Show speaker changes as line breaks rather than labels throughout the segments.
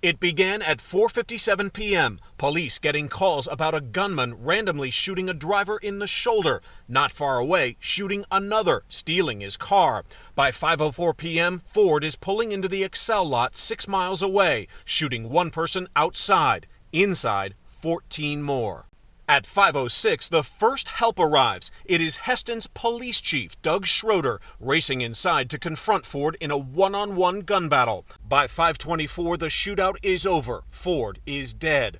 It began at 4:57 p.m. Police getting calls about a gunman randomly shooting a driver in the shoulder. Not far away, shooting another, stealing his car. By 5:04 p.m., Ford is pulling into the Excel lot 6 miles away, shooting one person outside. Inside, 14 more. At 5:06, the first help arrives. It is Heston's police chief, Doug Schroeder, racing inside to confront Ford in a one-on-one gun battle. By 5:24, the shootout is over. Ford is dead.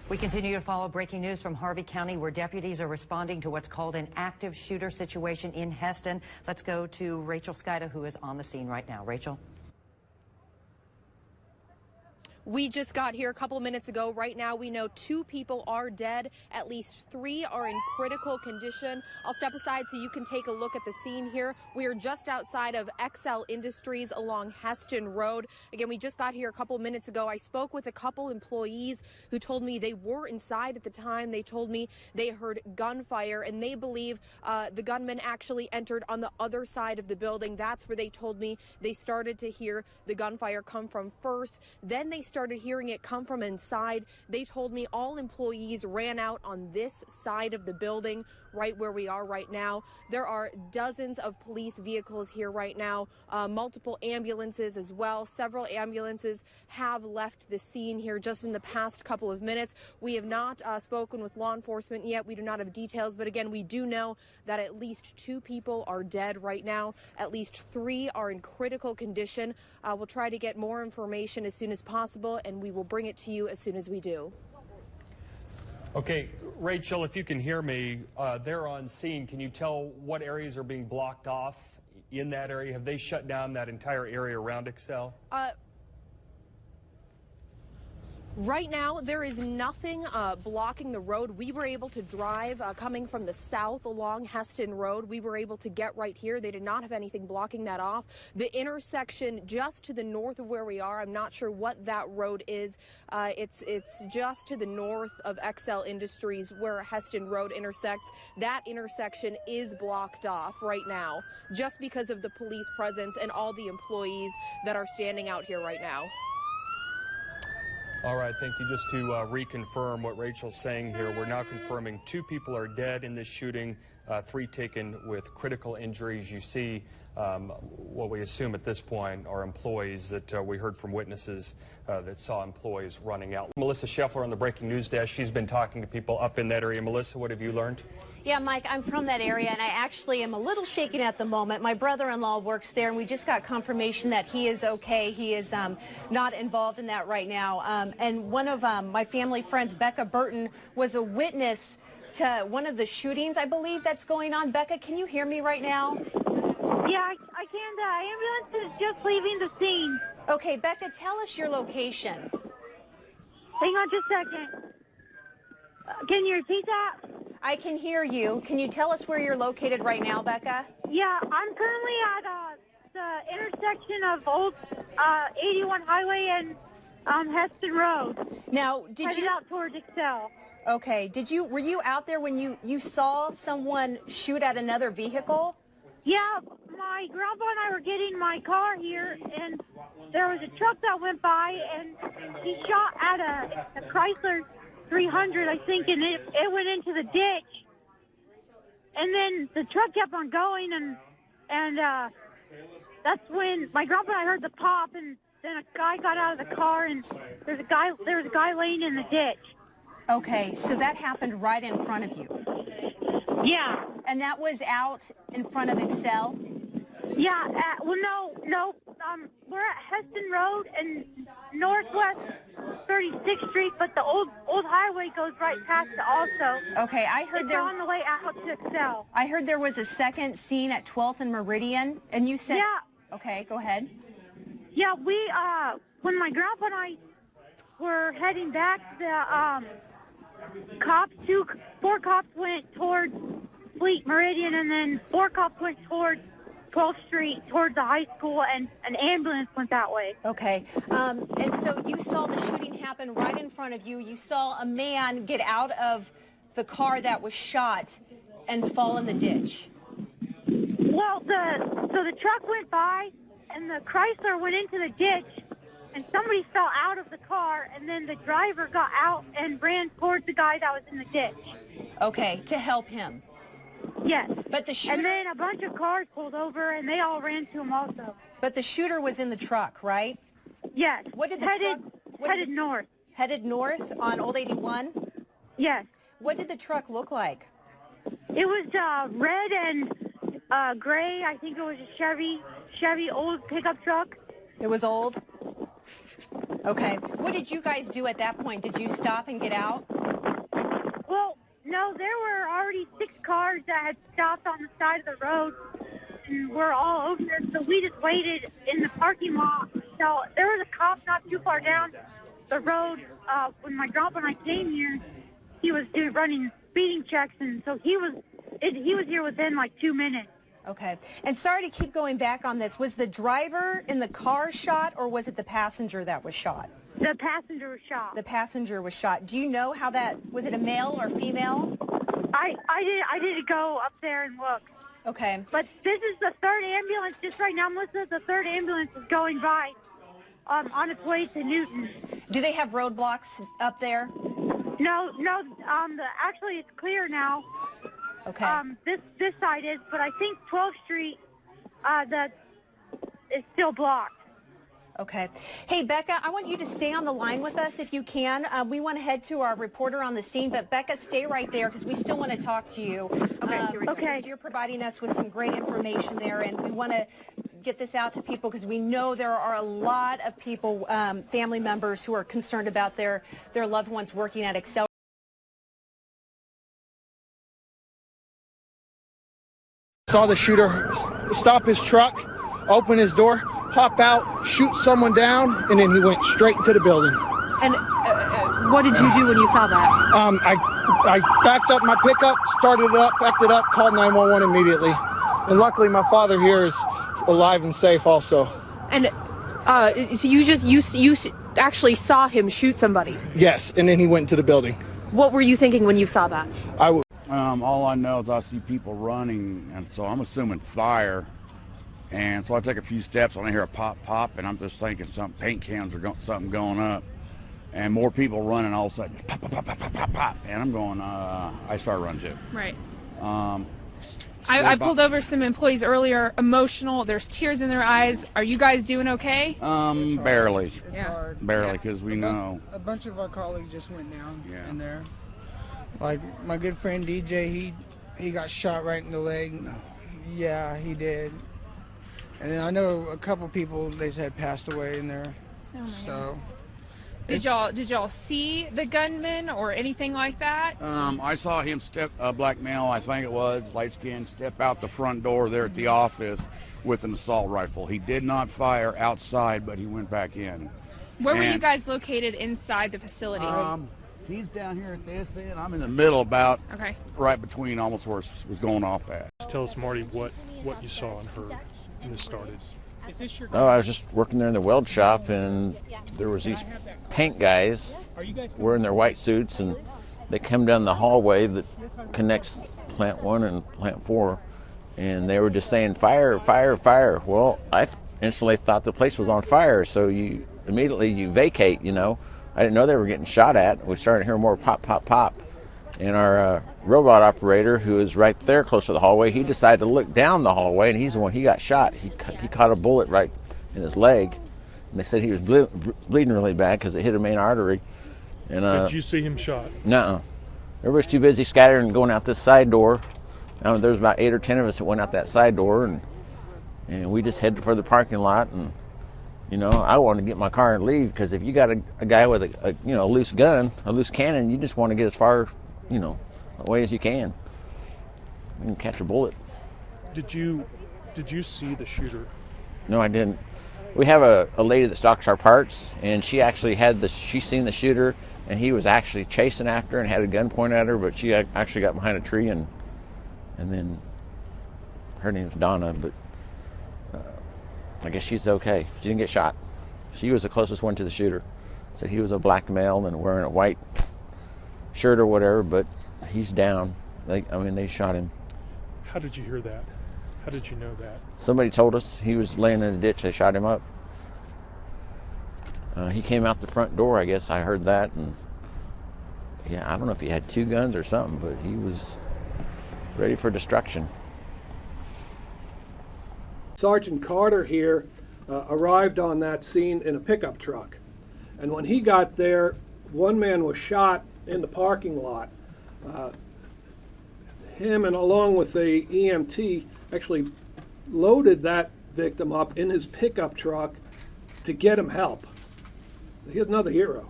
We continue to follow breaking news from Harvey County, where deputies are responding to what's called an active shooter situation in Heston. Let's go to Rachel Skida, who is on the scene right now. Rachel.
We just got here a couple minutes ago. Right now, we know 2 people are dead. At least 3 are in critical condition. I'll step aside so you can take a look at the scene here. We are just outside of XL Industries along Heston Road. Again, we just got here a couple minutes ago. I spoke with a couple employees who told me they were inside at the time. They told me they heard gunfire, and they believe the gunman actually entered on the other side of the building. That's where they told me they started to hear the gunfire come from first. Then they started hearing it come from inside. They told me all employees ran out on this side of the building, right where we are right now. There are dozens of police vehicles here right now, multiple ambulances as well. Several ambulances have left the scene here just in the past couple of minutes. We have not spoken with law enforcement yet. We do not have details, but again, we do know that at least 2 people are dead right now. At least 3 are in critical condition. We'll try to get more information as soon as possible, and we will bring it to you as soon as we do.
Okay, Rachel, if you can hear me, they're on scene. Can you tell what areas are being blocked off in that area? Have they shut down that entire area around Excel?
Right now, there is nothing blocking the road. We were able to drive coming from the south along Heston Road. We were able to get right here. They did not have anything blocking that off. The intersection just to the north of where we are, I'm not sure what that road is. It's just to the north of XL Industries where Heston Road intersects. That intersection is blocked off right now just because of the police presence and all the employees that are standing out here right now.
All right, thank you. Just to reconfirm what Rachel's saying here, we're now confirming 2 people are dead in this shooting, 3 taken with critical injuries. You see what we assume at this point are employees that we heard from witnesses that saw employees running out. Melissa Scheffler on the breaking news desk. She's been talking to people up in that area. Melissa, what have you learned?
Yeah, Mike, I'm from that area, and I actually am a little shaken at the moment. My brother-in-law works there, and we just got confirmation that he is okay. He is not involved in that right now. And one of my family friends, Becca Burton, was a witness to one of the shootings, I believe, that's going on. Becca, can you hear me right now?
Yeah, I can. The ambulance is just leaving the scene.
Okay, Becca, tell us your location.
Hang on just a second. Can you repeat that?
I can hear you. Can you tell us where you're located right now, Becca?
Yeah, I'm currently at the intersection of Old 81 Highway and Heston Road.
Now,
headed out towards Excel.
Okay. Were you out there when you saw someone shoot at another vehicle?
Yeah, my grandpa and I were getting my car here, and there was a truck that went by, and he shot at a Chrysler 300, I think, and it went into the ditch. And then the truck kept on going, and that's when my grandpa and I heard the pop, and then a guy got out of the car, and there was a guy laying in the ditch.
Okay, so that happened right in front of you.
Yeah.
And that was out in front of Excel?
Yeah, well, no. We're at Heston Road and Northwest 36th Street, but the old highway goes right past it also.
Okay, I heard
it's on the way out to Excel.
I heard there was a second scene at 12th and Meridian, and you said...
Yeah.
Okay, go ahead.
Yeah, we, when my grandpa and I were heading back, the, four cops went towards Fleet Meridian, and then 4 cops went towards 12th Street, towards the high school, and an ambulance went that way.
Okay. And so you saw the shooting happen right in front of you. You saw a man get out of the car that was shot and fall in the ditch?
Well, the truck went by, and the Chrysler went into the ditch, and somebody fell out of the car, and then the driver got out and ran towards the guy that was in the ditch.
Okay, to help him.
Yes.
But the shooter,
And then a bunch of cars pulled over, and they all ran to him also.
but the shooter was in the truck, right?
Yes.
What did the
headed,
truck?
Headed north.
Headed north on Old 81?
Yes.
What did the truck look like?
It was red and gray. I think it was a Chevy old pickup truck.
It was old? Okay. What did you guys do at that point? Did you stop and get out?
Well, no, there were already 6 cars that had stopped on the side of the road, and we're all over there, so we just waited in the parking lot. So there was a cop not too far down the road. When my grandpa and I came here, he was running speeding checks, and so he was here within like 2 minutes.
Okay. And sorry to keep going back on this. Was the driver in the car shot, or was it the passenger that was shot?
The passenger was shot.
The passenger was shot. Do you know how that, was it a male or female?
I didn't go up there and look.
Okay.
But this is the 3rd ambulance. Just right now, Melissa, the 3rd ambulance is going by on its way to Newton.
Do they have roadblocks up there?
No, actually it's clear now.
Okay.
This side is, but I think 12th Street, that is still blocked.
Okay. Hey, Becca, I want you to stay on the line with us if you can. We want to head to our reporter on the scene, but Becca, stay right there because we still want to talk to you.
Okay, here we go.
Okay.
You're providing us with some great information there, and we want to get this out to people because we know there are a lot of people, family members, who are concerned about their loved ones working at Excel.
Saw the shooter stop his truck, open his door, hop out, shoot someone down, and then he went straight into the building.
And what did you do when you saw that?
I backed up my pickup, started it up, backed it up, called 911 immediately. And luckily my father here is alive and safe also.
And so you actually saw him shoot somebody?
Yes, and then he went into the building.
What were you thinking when you saw that?
All I know is I see people running, and so I'm assuming fire. And so I take a few steps, and I hear a pop, pop, and I'm just thinking some paint cans or something going up. And more people running, all of a sudden, pop, pop, pop, pop, pop, pop, pop. And I'm going, I start running too.
Right. I pulled over some employees earlier, emotional. There's tears in their eyes. Are you guys doing okay?
Barely.
It's hard.
Barely, because we know.
A bunch of our colleagues just went down
Yeah.
in there. Like my good friend DJ, he got shot right in the leg.
No.
Yeah, he did. And then I know a couple people they said passed away in there.
Oh my
So.
Did y'all see the gunman or anything like that?
I saw him a black male, I think it was, light skinned, step out the front door there at the office with an assault rifle. He did not fire outside, but he went back in.
Where were you guys located inside the facility?
He's down here at this end. I'm in the middle, about
Okay.
right between almost where it was going off at.
Tell us, Marty, what you saw and heard when this started.
Oh, I was just working there in the weld shop, and there was these paint guys wearing their white suits, and they come down the hallway that connects Plant 1 and Plant 4, and they were just saying, fire, fire, fire. Well, I instantly thought the place was on fire, so you immediately vacate, you know. I didn't know they were getting shot at. We started hearing more pop, pop, pop. And our robot operator, who is right there close to the hallway, he decided to look down the hallway, and he's the one, he got shot. He caught a bullet right in his leg, and they said he was bleeding really bad because it hit a main artery. And
Did you see him shot?
No. Everybody's too busy scattering and going out this side door. There was about 8 or 10 of us that went out that side door, and we just headed for the parking lot. And you know, I wanted to get my car and leave, because if you got a guy with a loose gun, a loose cannon, you just want to get as far, away as you can and catch a bullet.
Did you see the shooter?
No, I didn't. We have a lady that stocks our parts, and she actually she's seen the shooter, and he was actually chasing after her and had a gun pointed at her, but she actually got behind a tree, and then her name's Donna, but I guess she's okay. She didn't get shot. She was the closest one to the shooter. Said he was a black male and wearing a white shirt or whatever, but He's down. They shot him.
How did you hear that? How did you know that?
Somebody told us he was laying in a ditch. They shot him up. He came out the front door, I guess. I heard that. And yeah, I don't know if he had 2 guns or something, but he was ready for destruction.
Sergeant Carter here arrived on that scene in a pickup truck. And when he got there, one man was shot in the parking lot. Him and along with the EMT actually loaded that victim up in his pickup truck to get him help. He's another hero.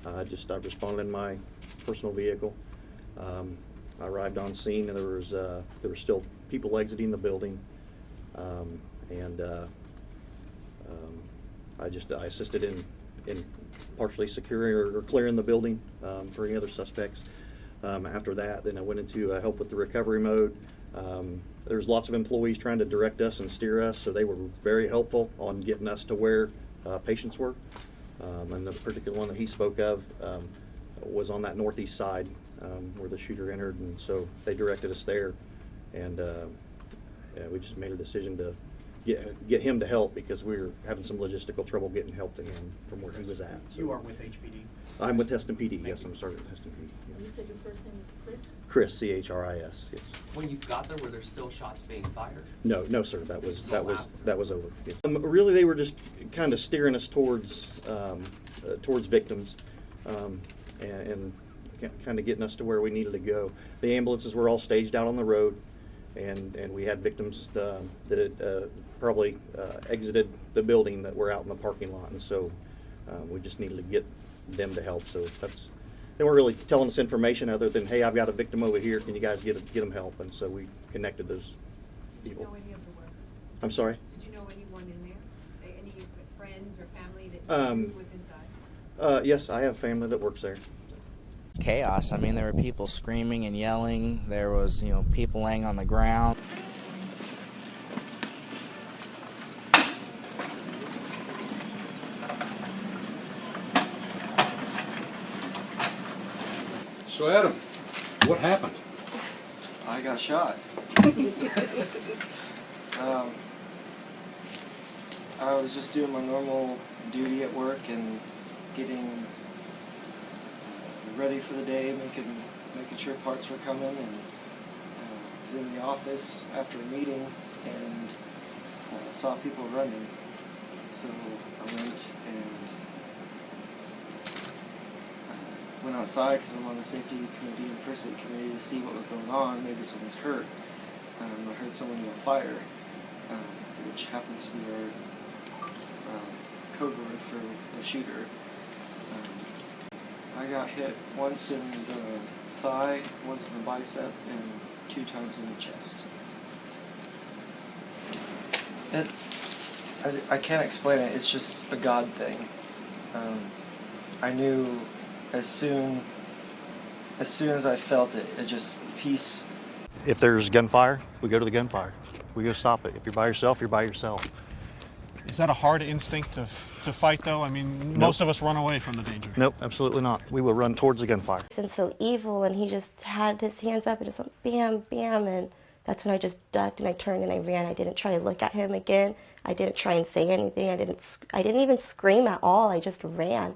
I responded in my personal vehicle. I arrived on scene and there were still people exiting the building, I assisted in partially securing or clearing the building for any other suspects. After that, then I went into help with the recovery mode. There was lots of employees trying to direct us and steer us, so they were very helpful on getting us to where patients were. And the particular one that he spoke of was on that northeast side where the shooter entered, and so they directed us there. And we just made a decision to get him to help because we were having some logistical trouble getting help to him from where he was at. So
you are with HPD?
I'm with Heston PD, yes. I'm Sergeant Heston PD. Yes.
You said your first name is Chris?
Chris, C-H-R-I-S, yes.
When you got there, were there still shots being fired?
No, sir. That was over. Yes. Really, they were just kind of steering us towards victims, and kind of getting us to where we needed to go. The ambulances were all staged out on the road, and we had victims that had probably exited the building that were out in the parking lot, and so we just needed to get them to help. So they weren't really telling us information other than, hey, I've got a victim over here, can you guys get them help? And so we connected those people.
Did you know any of the workers?
I'm sorry?
Did you know anyone in there? Any friends or family that you knew was inside?
Yes, I have family that works there.
Chaos. I mean, there were people screaming and yelling. There was, people laying on the ground.
So Adam, what happened?
I got shot. I was just doing my normal duty at work and getting ready for the day, making sure parts were coming, and was in the office after a meeting and saw people running. So I went outside because I'm on the safety committee and first aid committee to see what was going on. Maybe someone's hurt. I heard someone yell fire, which happens to be our code word for the shooter. I got hit once in the thigh, once in the bicep, and 2 times in the chest. I can't explain it. It's just a God thing. I knew as soon as I felt it, it just peace.
If there's gunfire, we go to the gunfire. We go stop it. If you're by yourself, you're by yourself.
Is that a hard instinct to fight, though? I mean, most of us run away from the danger.
Nope, absolutely not. We will run towards the gunfire.
And so evil, and he just had his hands up and just went bam, bam, and that's when I just ducked and I turned and I ran. I didn't try to look at him again. I didn't try and say anything. I didn't even scream at all. I just ran.